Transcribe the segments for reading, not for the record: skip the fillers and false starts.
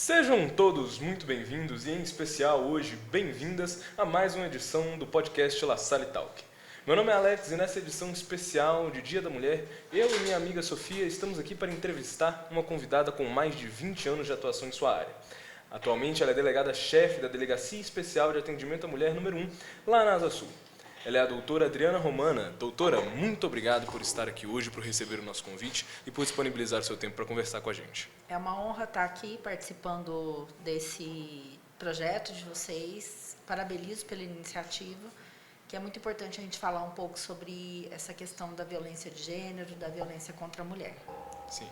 Sejam todos muito bem-vindos e, em especial, hoje, bem-vindas a mais uma edição do podcast La Salle Talk. Meu nome é Alex e nessa edição especial de Dia da Mulher, eu e minha amiga Sofia estamos aqui para entrevistar uma convidada com mais de 20 anos de atuação em sua área. Atualmente, ela é delegada-chefe da Delegacia Especial de Atendimento à Mulher número 1, lá na Asa Sul. Ela é a doutora Adriana Romana. Doutora, muito obrigado por estar aqui hoje, por receber o nosso convite e por disponibilizar o seu tempo para conversar com a gente. É uma honra estar aqui participando desse projeto de vocês. Parabenizo pela iniciativa, que é muito importante a gente falar um pouco sobre essa questão da violência de gênero, da violência contra a mulher. Sim.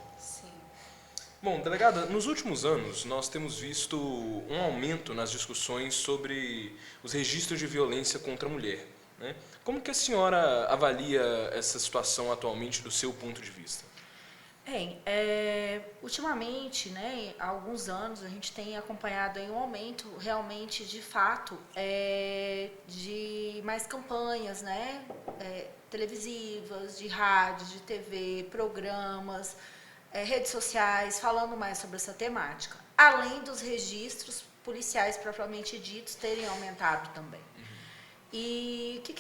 Bom, delegada, nos últimos anos nós temos visto um aumento nas discussões sobre os registros de violência contra a mulher, né? Como que a senhora avalia essa situação atualmente do seu ponto de vista? Bem, ultimamente, né, há alguns anos, a gente tem acompanhado aí um aumento realmente, de fato, de mais campanhas, né, televisivas, de rádio, de TV, programas, redes sociais, falando mais sobre essa temática. Além dos registros policiais propriamente ditos terem aumentado também. E o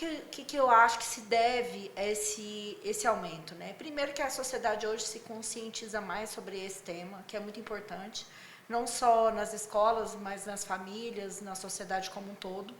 que eu acho que se deve a esse aumento, né? Primeiro que a sociedade hoje se conscientiza mais sobre esse tema, que é muito importante, não só nas escolas, mas nas famílias, na sociedade como um todo.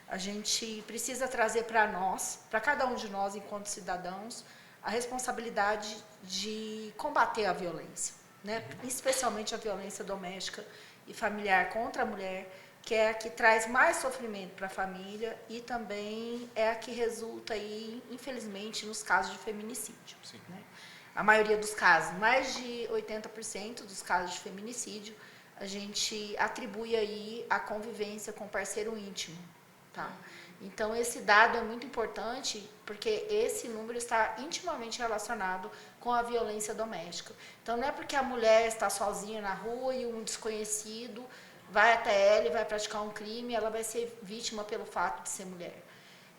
A gente precisa trazer para nós, para cada um de nós enquanto cidadãos, a responsabilidade de combater a violência, né? Especialmente a violência doméstica e familiar contra a mulher, que é a que traz mais sofrimento para a família e também é a que resulta aí, infelizmente, nos casos de feminicídio. Né? A maioria dos casos, mais de 80% dos casos de feminicídio, a gente atribui aí a convivência com o parceiro íntimo. Tá? Então, esse dado é muito importante porque esse número está intimamente relacionado com a violência doméstica. Então, não é porque a mulher está sozinha na rua e um desconhecido vai até ela e vai praticar um crime, ela vai ser vítima pelo fato de ser mulher.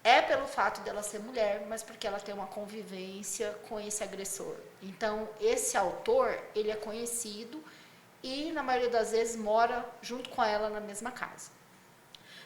É pelo fato dela ser mulher, mas porque ela tem uma convivência com esse agressor. Então, esse autor, ele é conhecido e, na maioria das vezes, mora junto com ela na mesma casa.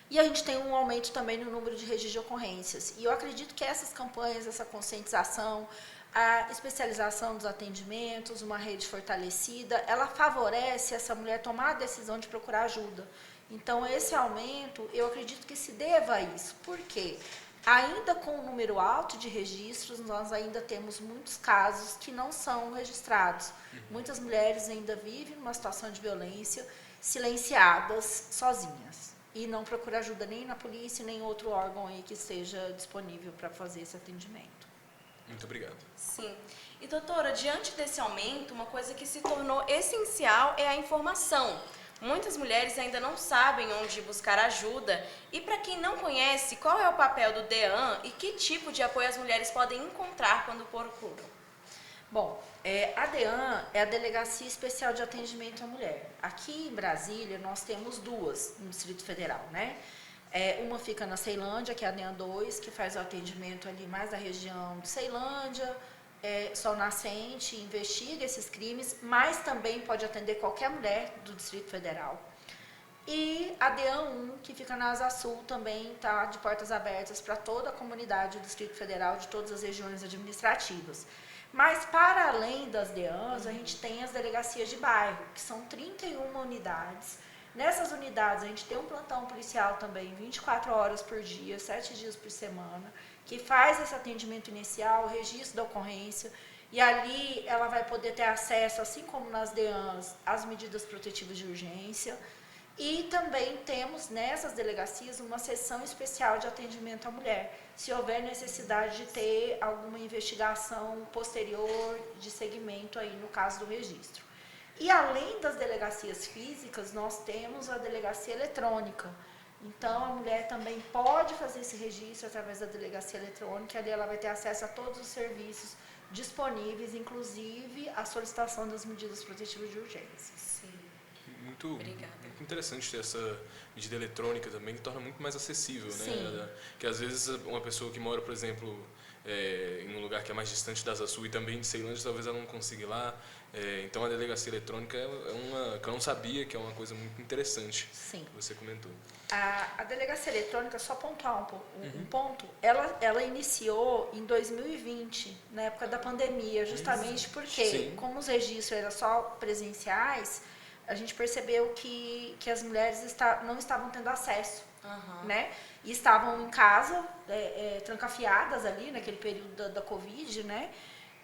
E a gente tem um aumento também no número de registros de ocorrências. E eu acredito que essas campanhas, essa conscientização, a especialização dos atendimentos, uma rede fortalecida, ela favorece essa mulher tomar a decisão de procurar ajuda. Então, esse aumento, eu acredito que se deva a isso. Por quê? Ainda com um número alto de registros, nós ainda temos muitos casos que não são registrados. Muitas mulheres ainda vivem numa situação de violência, silenciadas, sozinhas. E não procuram ajuda nem na polícia, nem em outro órgão aí que esteja disponível para fazer esse atendimento. Muito obrigado. Sim. E, doutora, diante desse aumento, uma coisa que se tornou essencial é a informação. Muitas mulheres ainda não sabem onde buscar ajuda. E, para quem não conhece, qual é o papel do DEAN e que tipo de apoio as mulheres podem encontrar quando procuram? Bom, a DEAN é a Delegacia Especial de Atendimento à Mulher. Aqui em Brasília, nós temos duas no Distrito Federal, né? Uma fica na Ceilândia, que é a DEAN 2, que faz o atendimento ali mais da região de Ceilândia, Sol Nascente, investiga esses crimes, mas também pode atender qualquer mulher do Distrito Federal. E a DEAN 1, que fica na Asa Sul, também está de portas abertas para toda a comunidade do Distrito Federal, de todas as regiões administrativas. Mas, para além das DEANs, a gente tem as delegacias de bairro, que são 31 unidades. Nessas unidades, a gente tem um plantão policial também, 24 horas por dia, 7 dias por semana, que faz esse atendimento inicial, o registro da ocorrência, e ali ela vai poder ter acesso, assim como nas DEANs, às medidas protetivas de urgência. E também temos nessas delegacias uma seção especial de atendimento à mulher, se houver necessidade de ter alguma investigação posterior de segmento aí no caso do registro. E além das delegacias físicas, nós temos a delegacia eletrônica. Então, a mulher também pode fazer esse registro através da delegacia eletrônica, ali ela vai ter acesso a todos os serviços disponíveis, inclusive a solicitação das medidas protetivas de urgência. Sim. Muito Obrigada. interessante ter essa medida eletrônica também, que torna muito mais acessível, né? Sim. Que às vezes uma pessoa que mora, por exemplo, em um lugar que é mais distante da Asa Sul e também de Ceilândia, talvez ela não consiga ir lá. Então a delegacia eletrônica é uma que eu não sabia, que é uma coisa muito interessante. Sim. Que você comentou. A delegacia eletrônica, só pontuar um ponto, ela iniciou em 2020, na época da pandemia, justamente porque, Sim. como os registros eram só presenciais, a gente percebeu que as mulheres não estavam tendo acesso, né? E estavam em casa, trancafiadas ali, naquele período da Covid, né?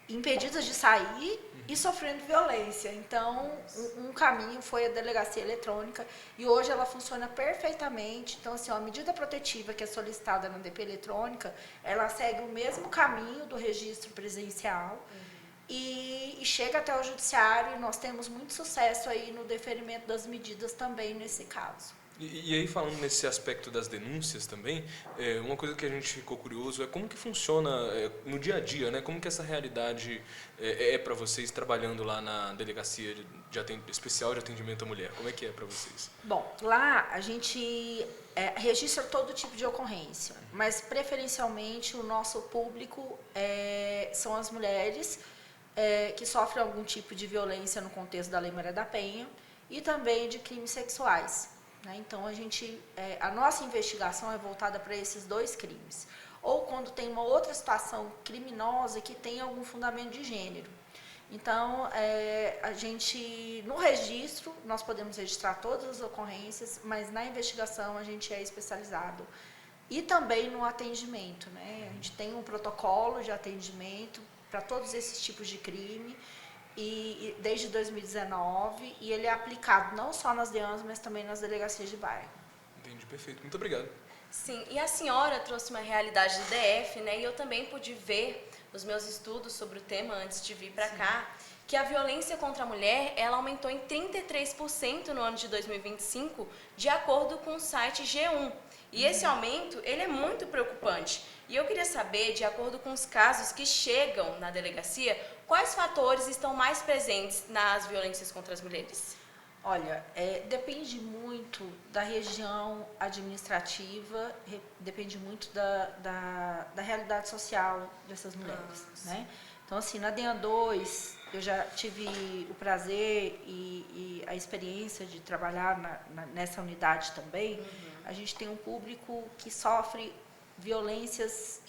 Impedidas de sair e sofrendo violência. Então, um caminho foi a delegacia eletrônica e hoje ela funciona perfeitamente. Então, assim, a medida protetiva que é solicitada na DP eletrônica, ela segue o mesmo caminho do registro presencial e chega até o judiciário e nós temos muito sucesso aí no deferimento das medidas também nesse caso. E aí, falando nesse aspecto das denúncias também, uma coisa que a gente ficou curioso é como que funciona no dia a dia, né? Como que essa realidade é para vocês trabalhando lá na Delegacia Especial de Atendimento à Mulher? Como é que é para vocês? Bom, lá a gente registra todo tipo de ocorrência, mas preferencialmente o nosso público são as mulheres que sofrem algum tipo de violência no contexto da Lei Maria da Penha e também de crimes sexuais. Então, a nossa investigação é voltada para esses dois crimes. Ou quando tem uma outra situação criminosa que tem algum fundamento de gênero. Então, no registro, nós podemos registrar todas as ocorrências, mas na investigação a gente é especializado. E também no atendimento, né? A gente tem um protocolo de atendimento para todos esses tipos de crime. E desde 2019, e ele é aplicado não só nas DEANs, mas também nas delegacias de bairro. Entendi, perfeito. Muito obrigado. Sim, e a senhora trouxe uma realidade do DF, né? E eu também pude ver os meus estudos sobre o tema antes de vir para cá, que a violência contra a mulher, ela aumentou em 33% no ano de 2025, de acordo com o site G1. E esse aumento, ele é muito preocupante. E eu queria saber, de acordo com os casos que chegam na delegacia, quais fatores estão mais presentes nas violências contra as mulheres? Olha, depende muito da região administrativa, depende muito da realidade social dessas mulheres, né? Então, assim, na DEAN 2, eu já tive o prazer e a experiência de trabalhar nessa unidade também. A gente tem um público que sofre violências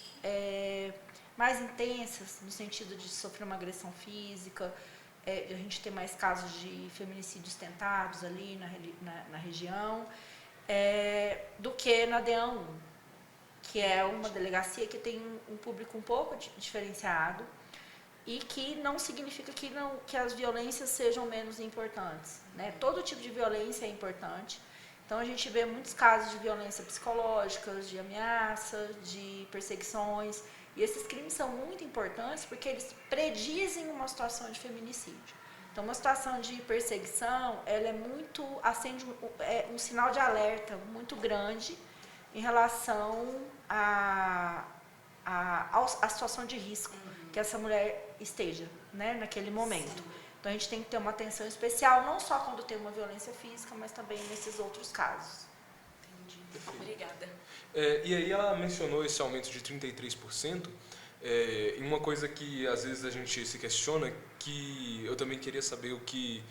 mais intensas, no sentido de sofrer uma agressão física. A gente tem mais casos de feminicídios tentados ali na região, do que na DEAN 1, que é uma delegacia que tem um público um pouco diferenciado e que não significa que as violências sejam menos importantes, né? Todo tipo de violência é importante. Então, a gente vê muitos casos de violência psicológica, de ameaça, de perseguições. E esses crimes são muito importantes porque eles predizem uma situação de feminicídio. Então, uma situação de perseguição, ela acende um sinal de alerta muito grande em relação à situação de risco que essa mulher esteja, né, naquele momento. Então, a gente tem que ter uma atenção especial, não só quando tem uma violência física, mas também nesses outros casos. Entendi. Obrigada. E aí ela mencionou esse aumento de 33%, e uma coisa que às vezes a gente se questiona, que eu também queria saber o que,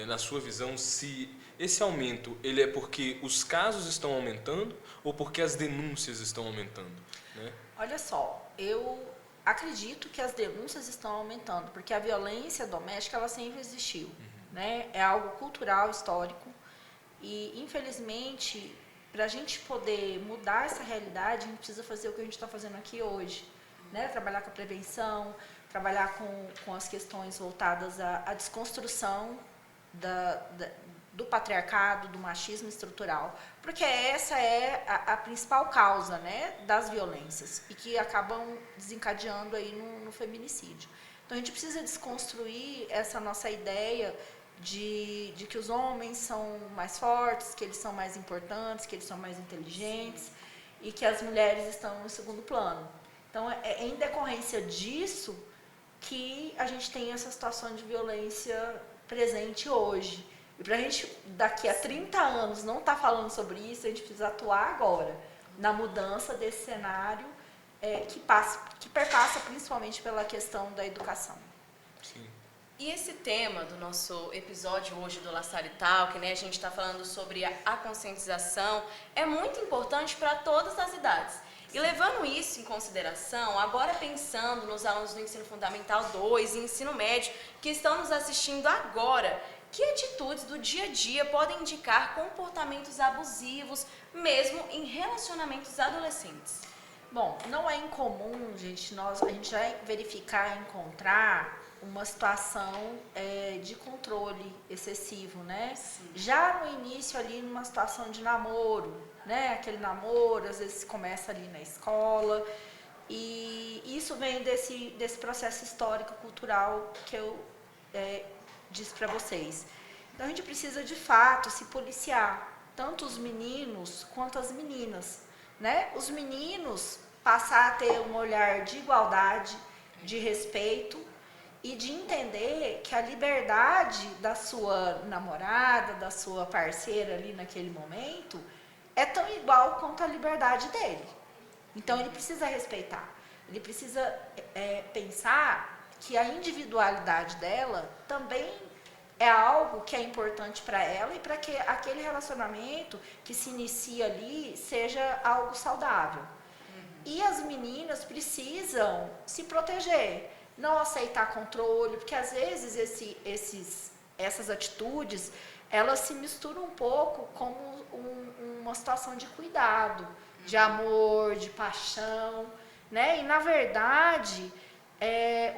na sua visão, se esse aumento ele é porque os casos estão aumentando ou porque as denúncias estão aumentando, né? Olha só, eu acredito que as denúncias estão aumentando, porque a violência doméstica ela sempre existiu, né? É algo cultural, histórico, e infelizmente, para a gente poder mudar essa realidade, a gente precisa fazer o que a gente está fazendo aqui hoje, né? Trabalhar com a prevenção, trabalhar com as questões voltadas à desconstrução do patriarcado, do machismo estrutural, porque essa é a principal causa, né, das violências e que acabam desencadeando aí no feminicídio. Então, a gente precisa desconstruir essa nossa ideia de que os homens são mais fortes, que eles são mais importantes, que eles são mais inteligentes e que as mulheres estão no segundo plano. Então, é em decorrência disso que a gente tem essa situação de violência presente hoje. E para a gente, daqui a 30 anos, não estar falando sobre isso, a gente precisa atuar agora, na mudança desse cenário que perpassa principalmente pela questão da educação. Sim. E esse tema do nosso episódio hoje do La Salle Talk, né, a gente está falando sobre a conscientização, é muito importante para todas as idades. E levando isso em consideração, agora pensando nos alunos do Ensino Fundamental 2 e Ensino Médio que estão nos assistindo agora, que atitudes do dia a dia podem indicar comportamentos abusivos, mesmo em relacionamentos adolescentes? Bom, não é incomum, gente, a gente já verificar e encontrar uma situação de controle excessivo, né? Sim. Já no início ali, numa situação de namoro, né? Aquele namoro, às vezes começa ali na escola, e isso vem desse processo histórico, cultural que eu disse para vocês. Então a gente precisa de fato se policiar, tanto os meninos quanto as meninas, né? Os meninos passar a ter um olhar de igualdade, de respeito e de entender que a liberdade da sua namorada, da sua parceira ali naquele momento é tão igual quanto a liberdade dele. Então ele precisa respeitar, ele precisa pensar que a individualidade dela também é algo que é importante para ela e para que aquele relacionamento que se inicia ali seja algo saudável. E as meninas precisam se proteger, não aceitar controle, porque às vezes essas atitudes, elas se misturam um pouco como uma situação de cuidado, de amor, de paixão, né? E na verdade,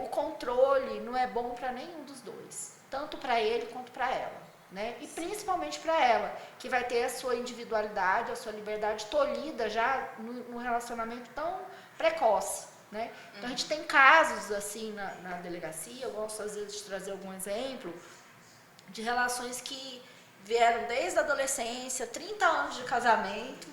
o controle não é bom para nenhum dos dois, tanto para ele quanto para ela, né? E principalmente para ela, que vai ter a sua individualidade, a sua liberdade tolhida já num relacionamento tão precoce, né? Então a gente tem casos assim na delegacia, eu gosto às vezes de trazer algum exemplo de relações que vieram desde a adolescência, 30 anos de casamento,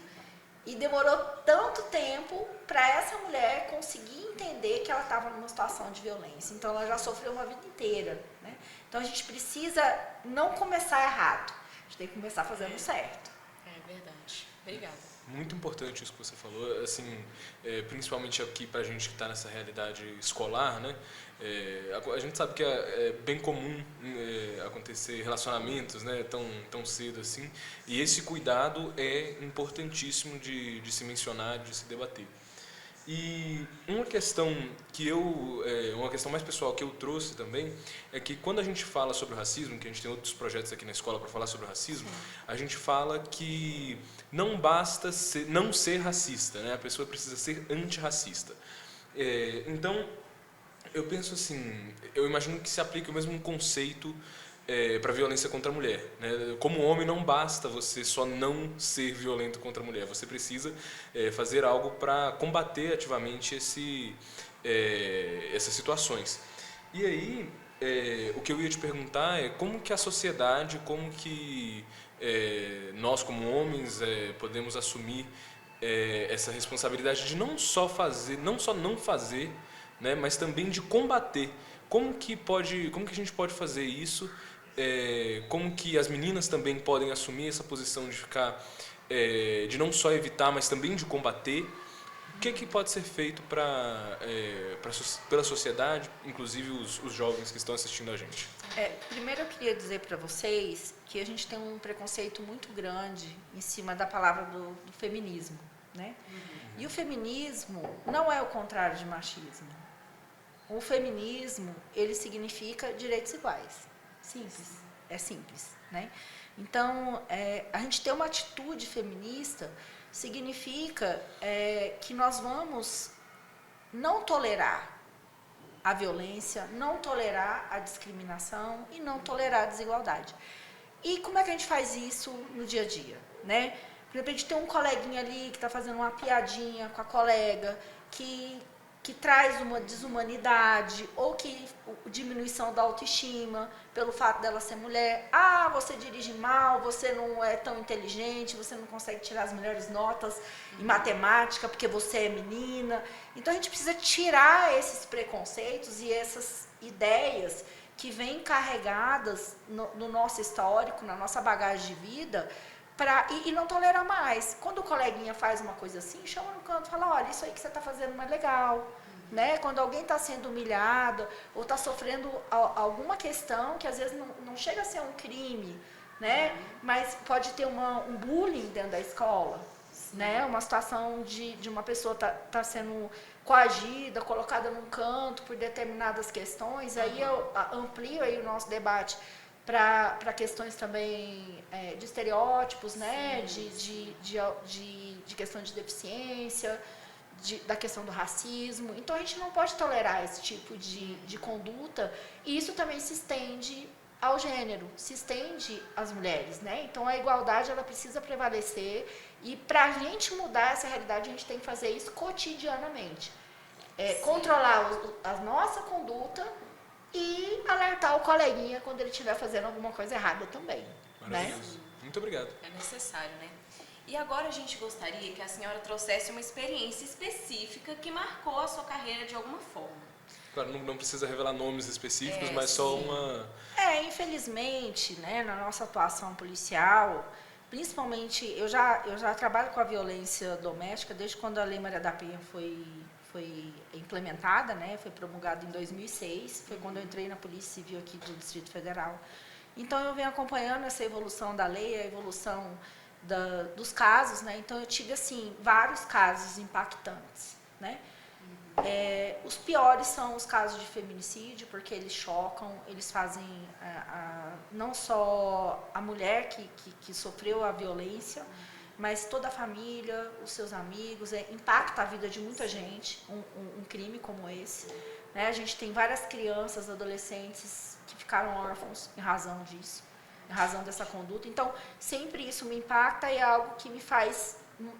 e demorou tanto tempo para essa mulher conseguir entender que ela estava numa situação de violência. Então ela já sofreu uma vida inteira, né? Então a gente precisa não começar errado, a gente tem que começar fazendo certo. É verdade. Obrigada. Muito importante isso que você falou, assim, principalmente aqui para a gente que está nessa realidade escolar, né? A gente sabe que é bem comum acontecer relacionamentos, né, tão cedo assim, e esse cuidado é importantíssimo de se mencionar, de se debater. E uma questão uma questão mais pessoal que eu trouxe também, é que quando a gente fala sobre o racismo, que a gente tem outros projetos aqui na escola para falar sobre o racismo, a gente fala que não basta não ser racista, né? A pessoa precisa ser antirracista. Então, eu penso assim, eu imagino que se aplique o mesmo conceito para violência contra a mulher, né? Como homem não basta você só não ser violento contra a mulher, você precisa fazer algo para combater ativamente essas situações. E aí, o que eu ia te perguntar é como que a sociedade, como que nós como homens podemos assumir essa responsabilidade de não só não fazer, né, mas também de combater. Como que a gente pode fazer isso? Como que as meninas também podem assumir essa posição de ficar, de não só evitar, mas também de combater? O que pode ser feito pela sociedade, inclusive os jovens que estão assistindo a gente? Primeiro eu queria dizer para vocês que a gente tem um preconceito muito grande em cima da palavra do feminismo, né? E o feminismo não é o contrário de machismo. O feminismo, ele significa direitos iguais. Simples. É simples, né? Então, a gente ter uma atitude feminista significa que nós vamos não tolerar a violência, não tolerar a discriminação e não tolerar a desigualdade. E como é que a gente faz isso no dia a dia, né? De repente tem um coleguinha ali que está fazendo uma piadinha com a colega, que traz uma desumanidade ou que diminuição da autoestima pelo fato dela ser mulher. Ah, você dirige mal, você não é tão inteligente, você não consegue tirar as melhores notas em matemática porque você é menina. Então a gente precisa tirar esses preconceitos e essas ideias que vêm carregadas no nosso histórico, na nossa bagagem de vida, E não tolerar mais. Quando o coleguinha faz uma coisa assim, chama no canto e fala, olha, isso aí que você está fazendo não é legal. Né? Quando alguém está sendo humilhado ou está sofrendo alguma questão que às vezes não chega a ser um crime, né? Mas pode ter um bullying dentro da escola, né? Uma situação de uma pessoa tá sendo coagida, colocada num canto por determinadas questões, aí eu amplio aí o nosso debate para questões também de estereótipos, né? De questão de deficiência, da questão do racismo. Então a gente não pode tolerar esse tipo de conduta, e isso também se estende ao gênero, se estende às mulheres, né? Então a igualdade ela precisa prevalecer, e para a gente mudar essa realidade a gente tem que fazer isso cotidianamente, controlar a nossa conduta e alertar o coleguinha quando ele estiver fazendo alguma coisa errada também. Maravilhoso. Né? Muito obrigado. É necessário, né? E agora a gente gostaria que a senhora trouxesse uma experiência específica que marcou a sua carreira de alguma forma. Claro, não precisa revelar nomes específicos, mas só uma... Infelizmente, né, na nossa atuação policial, principalmente, eu já trabalho com a violência doméstica desde quando a Lei Maria da Penha foi implementada, né, foi promulgada em 2006, foi quando eu entrei na Polícia Civil aqui do Distrito Federal. Então eu venho acompanhando essa evolução da lei, a evolução dos casos, né? Então eu tive assim vários casos impactantes, né? Os piores são os casos de feminicídio, porque eles chocam, eles fazem não só a mulher que sofreu a violência, mas toda a família, os seus amigos, impacta a vida de muita gente, um crime como esse, né? A gente tem várias crianças, adolescentes que ficaram órfãos em razão disso, em razão dessa conduta. Então, sempre isso me impacta e é algo que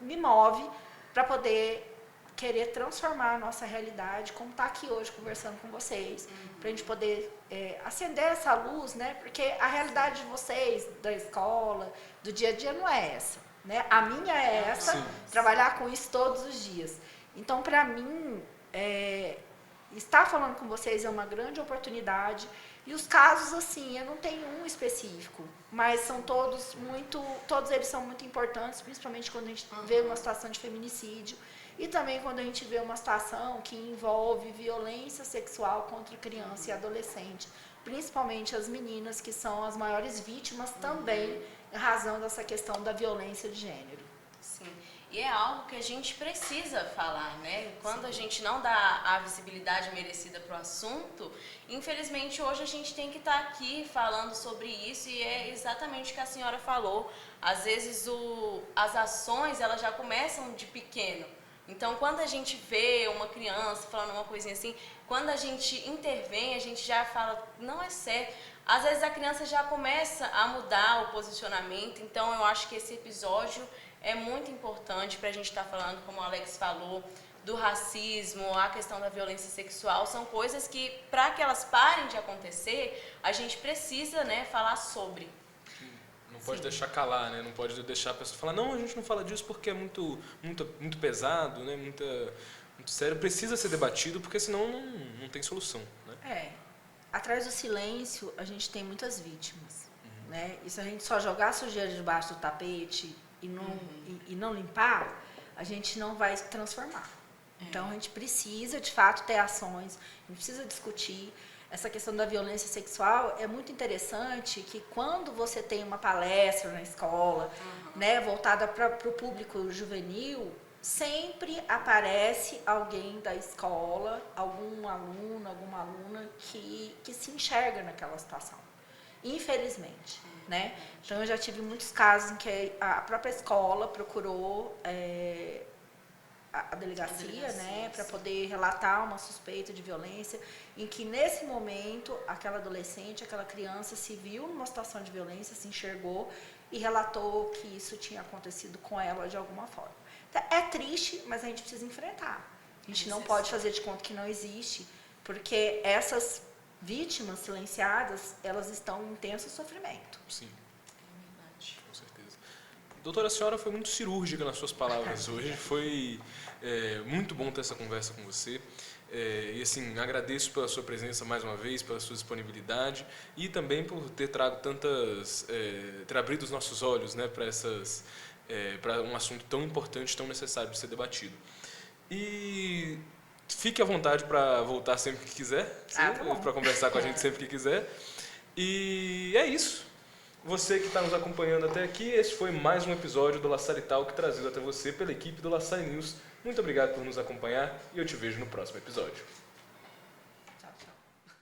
me move para poder querer transformar a nossa realidade, como está aqui hoje conversando com vocês, para a gente poder acender essa luz, né? Porque a realidade de vocês, da escola, do dia a dia, não é essa, né? A minha é essa, trabalhar com isso todos os dias. Então, para mim, estar falando com vocês é uma grande oportunidade. E os casos, assim, eu não tenho um específico, mas são todos eles são muito importantes, principalmente quando a gente vê uma situação de feminicídio e também quando a gente vê uma situação que envolve violência sexual contra criança e adolescente, principalmente as meninas, que são as maiores vítimas também, em razão dessa questão da violência de gênero. Sim. E é algo que a gente precisa falar, né? Quando a gente não dá a visibilidade merecida para o assunto, infelizmente hoje a gente tem que estar aqui falando sobre isso, e é exatamente o que a senhora falou. Às vezes as ações elas já começam de pequeno. Então quando a gente vê uma criança falando uma coisinha assim, quando a gente intervém, a gente já fala, não é certo. Às vezes a criança já começa a mudar o posicionamento. Então eu acho que esse episódio é muito importante para a gente estar falando, como o Alex falou, do racismo, a questão da violência sexual. São coisas que, para que elas parem de acontecer, a gente precisa, né, falar sobre. Não pode deixar calar, né? Não pode deixar a pessoa falar, não, a gente não fala disso porque é muito pesado, né? Muito sério. Precisa ser debatido, porque senão não tem solução, né? Atrás do silêncio, a gente tem muitas vítimas, né? E se a gente só jogar a sujeira debaixo do tapete e não limpar, a gente não vai se transformar. Então a gente precisa de fato ter ações, a gente precisa discutir. Essa questão da violência sexual é muito interessante, que quando você tem uma palestra na escola, né, voltada para o público juvenil, sempre aparece alguém da escola, algum aluno, alguma aluna que se enxerga naquela situação, infelizmente. Né? Então, eu já tive muitos casos em que a própria escola procurou a delegacia, né, para poder relatar uma suspeita de violência, em que nesse momento aquela adolescente, aquela criança se viu numa situação de violência, se enxergou e relatou que isso tinha acontecido com ela de alguma forma. Então, é triste, mas a gente precisa enfrentar. A gente não pode fazer de conta que não existe, porque essas vítimas silenciadas, elas estão em intenso sofrimento. Sim, com certeza. Doutora, a senhora foi muito cirúrgica nas suas palavras hoje. Foi muito bom ter essa conversa com você. E assim, agradeço pela sua presença mais uma vez, pela sua disponibilidade e também por ter trago ter abrido os nossos olhos, né, para um assunto tão importante, tão necessário de ser debatido. E fique à vontade para voltar sempre que quiser, para conversar com a gente sempre que quiser. E é isso. Você que está nos acompanhando até aqui, esse foi mais um episódio do La Salle Talk trazido até você pela equipe do La Salle News. Muito obrigado por nos acompanhar e eu te vejo no próximo episódio.